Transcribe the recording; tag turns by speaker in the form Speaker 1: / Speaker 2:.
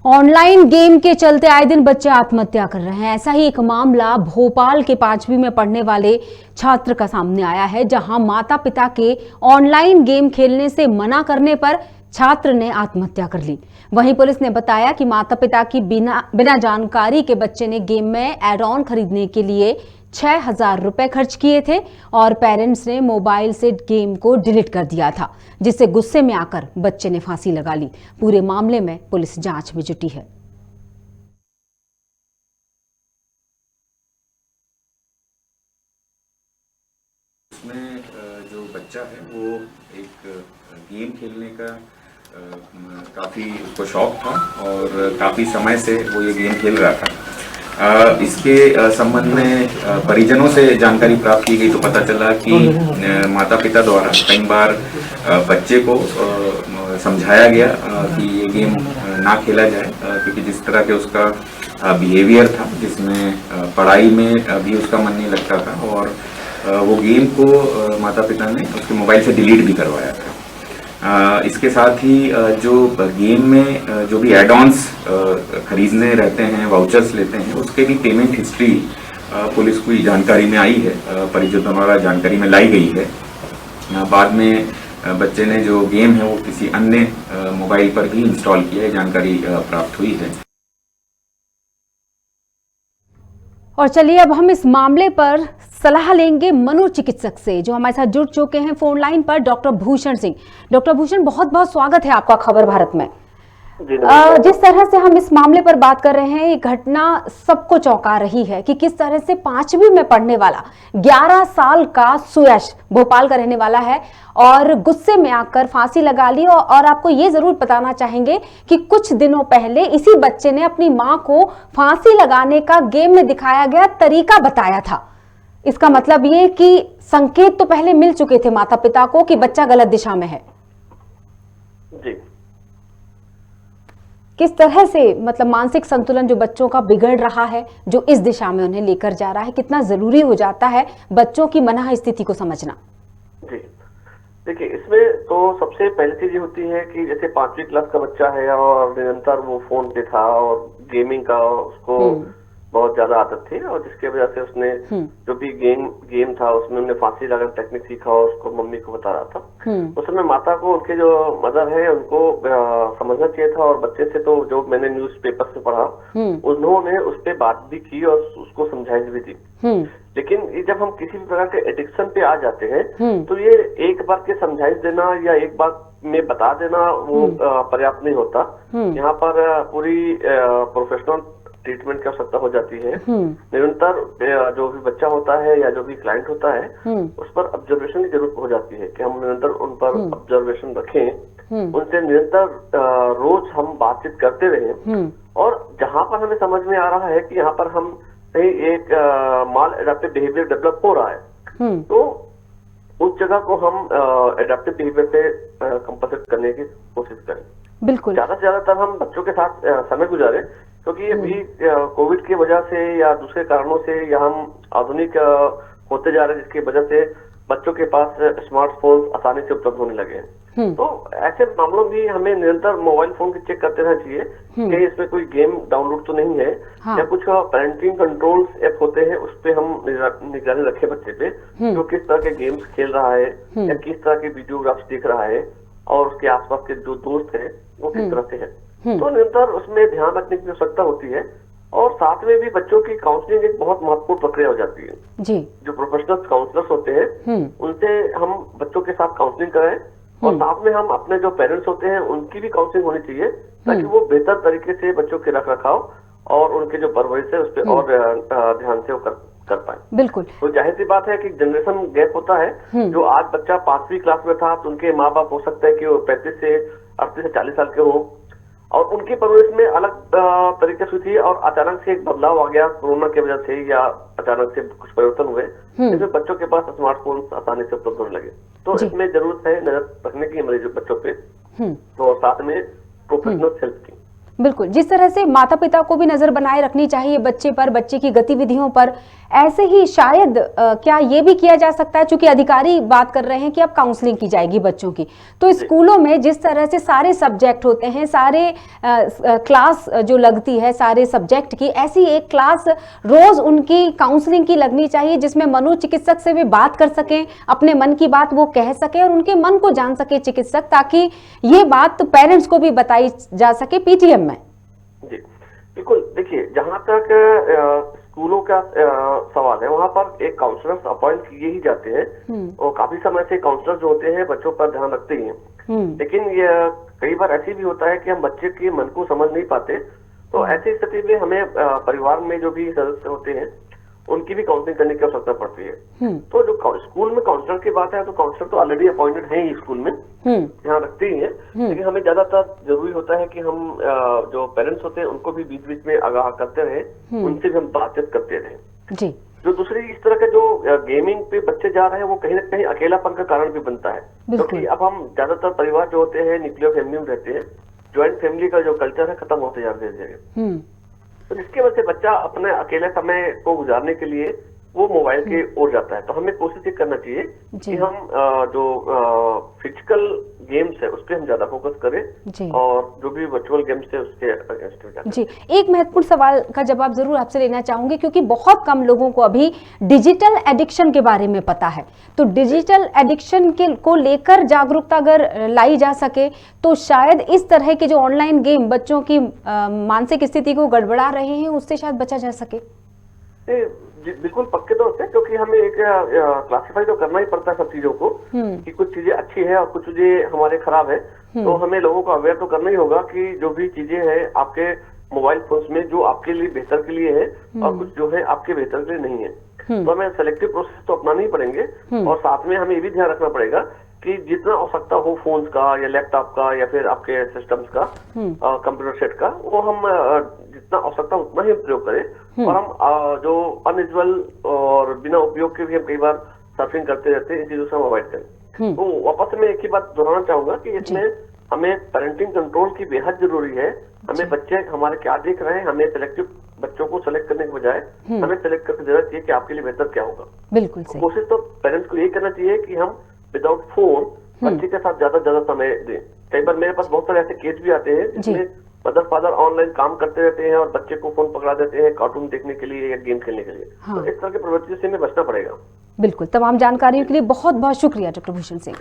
Speaker 1: Online game के चलते आए दिन बच्चे आत्महत्या कर रहे हैं। ऐसा ही एक मामला भोपाल के 5वीं में पढ़ने वाले छात्र का सामने आया है, जहां माता पिता के ऑनलाइन गेम खेलने से मना करने पर छात्र ने आत्महत्या कर ली। वहीं पुलिस ने बताया कि माता पिता की बिना जानकारी के बच्चे ने गेम में एड ऑन खरीदने के लिए 6,000 रुपए खर्च किए थे और पेरेंट्स ने मोबाइल से गेम को डिलीट कर दिया था, जिससे गुस्से में आकर बच्चे ने फांसी लगा ली। पूरे मामले में पुलिस जांच में जुटी है।
Speaker 2: उसमें जो बच्चा है वो एक गेम खेलने का काफ़ी उसको शौक था और काफ़ी समय से वो ये गेम खेल रहा था। इसके संबंध में परिजनों से जानकारी प्राप्त की गई तो पता चला कि माता पिता द्वारा कई बार बच्चे को समझाया गया कि ये गेम ना खेला जाए, क्योंकि जिस तरह के उसका बिहेवियर था, जिसमें पढ़ाई में भी उसका मन नहीं लगता था और वो गेम को माता पिता ने उसके मोबाइल से डिलीट भी करवाया था। इसके साथ ही जो गेम में जो भी एड ऑन्स खरीदने रहते हैं, वाउचर्स लेते हैं, उसके भी पेमेंट हिस्ट्री पुलिस की जानकारी में आई है, परिजनों द्वारा जानकारी में लाई गई है। बाद में बच्चे ने जो गेम है वो किसी अन्य मोबाइल पर भी इंस्टॉल किया है, जानकारी प्राप्त हुई है।
Speaker 1: और चलिए अब हम इस मामले पर सलाह लेंगे मनोचिकित्सक से, जो हमारे साथ जुड़ चुके हैं फोन लाइन पर, डॉक्टर भूषण सिंह। डॉक्टर भूषण, बहुत बहुत स्वागत है आपका खबर भारत में। जिस तरह से हम इस मामले पर बात कर रहे हैं, ये घटना सबको चौंका रही है कि किस तरह से 5वीं में पढ़ने वाला 11 साल का सुयश, भोपाल का रहने वाला है, और गुस्से में आकर फांसी लगा ली। और आपको ये जरूर बताना चाहेंगे कि कुछ दिनों पहले इसी बच्चे ने अपनी मां को फांसी लगाने का गेम में दिखाया गया तरीका बताया था। इसका मतलब ये कि संकेत तो पहले मिल चुके थे माता पिता को कि बच्चा गलत दिशा में है।
Speaker 3: जी,
Speaker 1: किस तरह से मतलब मानसिक संतुलन जो बच्चों का बिगड़ रहा है, जो इस दिशा में उन्हें लेकर जा रहा है, कितना जरूरी हो जाता है बच्चों की मनः स्थिति को समझना।
Speaker 3: जी, देखिए, इसमें तो सबसे पहली चीज ये होती है कि जैसे 5वीं क्लास का बच्चा है और निरंतर वो फोन पे था और गेमिंग का उसको बहुत ज्यादा आदत थी, और जिसकी वजह से उसने जो भी गेम था उसमें उन्हें फांसी लगाने टेक्निक सीखा और उसको मम्मी को बता रहा था। उस समय माता को, उनके जो मदर है, उनको समझना चाहिए था। और बच्चे से तो जो मैंने न्यूज़पेपर से पढ़ा, उन्होंने उस पर बात भी की और उसको समझाई भी दी। लेकिन जब हम किसी भी प्रकार के एडिक्शन पे आ जाते हैं तो ये एक बार के समझाइश देना या एक बार में बता देना वो पर्याप्त नहीं होता। यहाँ पर पूरी प्रोफेशनल ट्रीटमेंट की आवश्यकता हो जाती है। निरंतर जो भी बच्चा होता है या जो भी क्लाइंट होता है, उस पर ऑब्जर्वेशन की जरूरत हो जाती है कि हम निरंतर उन पर ऑब्जर्वेशन रखें, उनसे निरंतर रोज हम बातचीत करते रहें। और जहाँ पर हमें समझ में आ रहा है कि यहाँ पर हम कहीं एक माल एडेप्टिव बिहेवियर डेवलप हो रहा है, तो उस जगह को हम एडेप्टिव बिहेवियर पे कंपनसेट करने की कोशिश करें।
Speaker 1: बिल्कुल,
Speaker 3: ज्यादा से ज्यादातर हम बच्चों के साथ समय गुजारें, क्योंकि अभी कोविड की वजह से या दूसरे कारणों से या हम आधुनिक होते जा रहे हैं, जिसकी वजह से बच्चों के पास स्मार्टफोन आसानी से उपलब्ध होने लगे हैं। तो ऐसे मामलों में हमें निरंतर मोबाइल फोन की चेक करते रहना चाहिए कि इसमें कोई गेम डाउनलोड तो नहीं है। या कुछ पेरेंटिंग कंट्रोल्स ऐप होते हैं, उस पर हम निगरानी रखें बच्चे पे, जो किस तरह के गेम्स खेल रहा है या किस तरह के वीडियोग्राफ्स देख रहा है, और उसके आसपास के जो दोस्त हैं वो किस तरह से है। तो निरंतर उसमें ध्यान रखने की आवश्यकता होती है। और साथ में भी बच्चों की काउंसलिंग एक बहुत महत्वपूर्ण प्रक्रिया हो जाती है।
Speaker 1: जी,
Speaker 3: जो प्रोफेशनल काउंसलर्स होते हैं उनसे हम बच्चों के साथ काउंसलिंग कराएं, और साथ में हम अपने जो पेरेंट्स होते हैं उनकी भी काउंसलिंग होनी चाहिए, ताकि वो बेहतर तरीके से बच्चों के रख रखाव और उनके जो परवरिश है उस पर और ध्यान से कर पाए।
Speaker 1: बिल्कुल,
Speaker 3: तो जाहिर सी बात है कि जनरेशन गैप होता है। जो आज बच्चा 5वीं क्लास में था, तो उनके माँ बाप हो सकता है कि वो 35 से 38 से 40 साल के हो, और उनकी परवरिश में अलग तरीके से थी, और अचानक से एक बदलाव आ गया कोरोना की वजह से, या अचानक से कुछ परिवर्तन हुए, जिसमें बच्चों के पास स्मार्टफोन आसानी से उपलब्ध होने लगे। तो इसमें जरूरत है नजर रखने की हमारे जो बच्चों पे, तो साथ में प्रोफेशनल हेल्प की।
Speaker 1: बिल्कुल, जिस तरह से माता पिता को भी नजर बनाए रखनी चाहिए बच्चे पर, बच्चे की गतिविधियों पर, ऐसे ही शायद क्या ये भी किया जा सकता है, चूंकि अधिकारी बात कर रहे हैं कि अब काउंसलिंग की जाएगी बच्चों की, तो स्कूलों में जिस तरह से सारे सब्जेक्ट होते हैं, सारे क्लास जो लगती है सारे सब्जेक्ट की, ऐसी एक क्लास रोज उनकी काउंसलिंग की लगनी चाहिए, जिसमें मनोचिकित्सक से भी बात कर सकें, अपने मन की बात वो कह सके और उनके मन को जान सके चिकित्सक, ताकि ये बात पेरेंट्स को भी बताई जा सके पीटीएम में।
Speaker 3: जी बिल्कुल, देखिए जहां तक स्कूलों का सवाल है, वहां पर एक काउंसलर्स अपॉइंट किए ही जाते हैं और काफी समय से काउंसलर जो होते हैं बच्चों पर ध्यान रखते ही हैं। लेकिन ये कई बार ऐसी भी होता है कि हम बच्चे के मन को समझ नहीं पाते, तो ऐसी स्थिति में हमें परिवार में जो भी सदस्य होते हैं उनकी भी काउंसलिंग करने की आवश्यकता पड़ती है। तो जो स्कूल में काउंसलर की बात है, तो काउंसलर तो ऑलरेडी अपॉइंटेड है ही स्कूल में, यहाँ रखते ही हैं, लेकिन हमें ज्यादातर जरूरी होता है कि हम जो पेरेंट्स होते हैं उनको भी बीच बीच में आगाह करते रहे, उनसे भी हम बातचीत करते रहे जी। जो दूसरी इस तरह के जो गेमिंग पे बच्चे जा रहे हैं, वो कहीं ना कहीं अकेलापन का कारण भी बनता है, क्योंकि अब हम ज्यादातर परिवार जो होते हैं न्यूक्लियर फैमिली में रहते हैं, ज्वाइंट फैमिली का जो कल्चर है खत्म होते जा रहे हैं। तो जिसकी वजह से बच्चा अपने अकेले समय को गुजारने के लिए वो मोबाइल की ओर जाता है। तो हमें कोशिश ये करना चाहिए कि हम जो फिजिकल गेम्स है उस पर हम ज्यादा फोकस करें और जो भी वर्चुअल गेम्स है उसके अगेंस्ट जी।
Speaker 1: एक महत्वपूर्ण सवाल का जवाब जरूर आपसे लेना चाहूंगी, क्योंकि बहुत कम लोगों को अभी डिजिटल एडिक्शन के बारे में पता है, तो डिजिटल एडिक्शन के को लेकर जागरूकता अगर लाई जा सके तो शायद इस तरह के जो ऑनलाइन गेम बच्चों की मानसिक स्थिति को गड़बड़ा रहे हैं उससे शायद बचा जा सके।
Speaker 3: बिल्कुल पक्के तौर से, क्योंकि हमें एक क्लासिफाई तो करना ही पड़ता है सब चीजों को कि कुछ चीजें अच्छी है और कुछ चीजें हमारे खराब है। तो हमें लोगों को अवेयर तो करना ही होगा कि जो भी चीजें हैं आपके मोबाइल फोन्स में जो आपके लिए बेहतर के लिए है और कुछ जो है आपके बेहतर के लिए नहीं है। तो हमें सेलेक्टिव प्रोसेस तो अपनाना ही पड़ेंगे और साथ में हमें ये भी ध्यान रखना पड़ेगा कि जितना आवश्यकता हो फोन्स का या लैपटॉप का या फिर आपके सिस्टम्स का कंप्यूटर सेट का, वो हम जितना आवश्यकता उतना ही प्रयोग करें और हम जो अनयूजुअल और बिना उपयोग के भी हम कई बार सर्फिंग करते रहते हैं, इन चीजों से हम अवॉइड करें। तो वापस मैं एक ही बात दोहराना चाहूंगा कि इसमें हमें पेरेंटिंग कंट्रोल की बेहद जरूरी है। हमें बच्चे हमारे क्या देख रहे हैं, हमें सिलेक्टिव बच्चों को सेलेक्ट करने के बजाय हमें सेलेक्ट करके देना चाहिए कि आपके लिए बेहतर क्या होगा।
Speaker 1: बिल्कुल सही।
Speaker 3: कोशिश तो पेरेंट्स को यही करना चाहिए कि हम विदाउट फोन बच्चे के साथ ज्यादा समय दें। कई बार मेरे पास बहुत सारे ऐसे केस भी आते हैं जिसमें मदर फादर ऑनलाइन काम करते रहते हैं और बच्चे को फोन पकड़ा देते हैं कार्टून देखने के लिए या गेम खेलने के लिए। तो इस तरह की प्रवृत्ति से हमें बचना पड़ेगा।
Speaker 1: बिल्कुल, तमाम जानकारियों के लिए बहुत बहुत शुक्रिया डॉक्टर भूषण सिंह।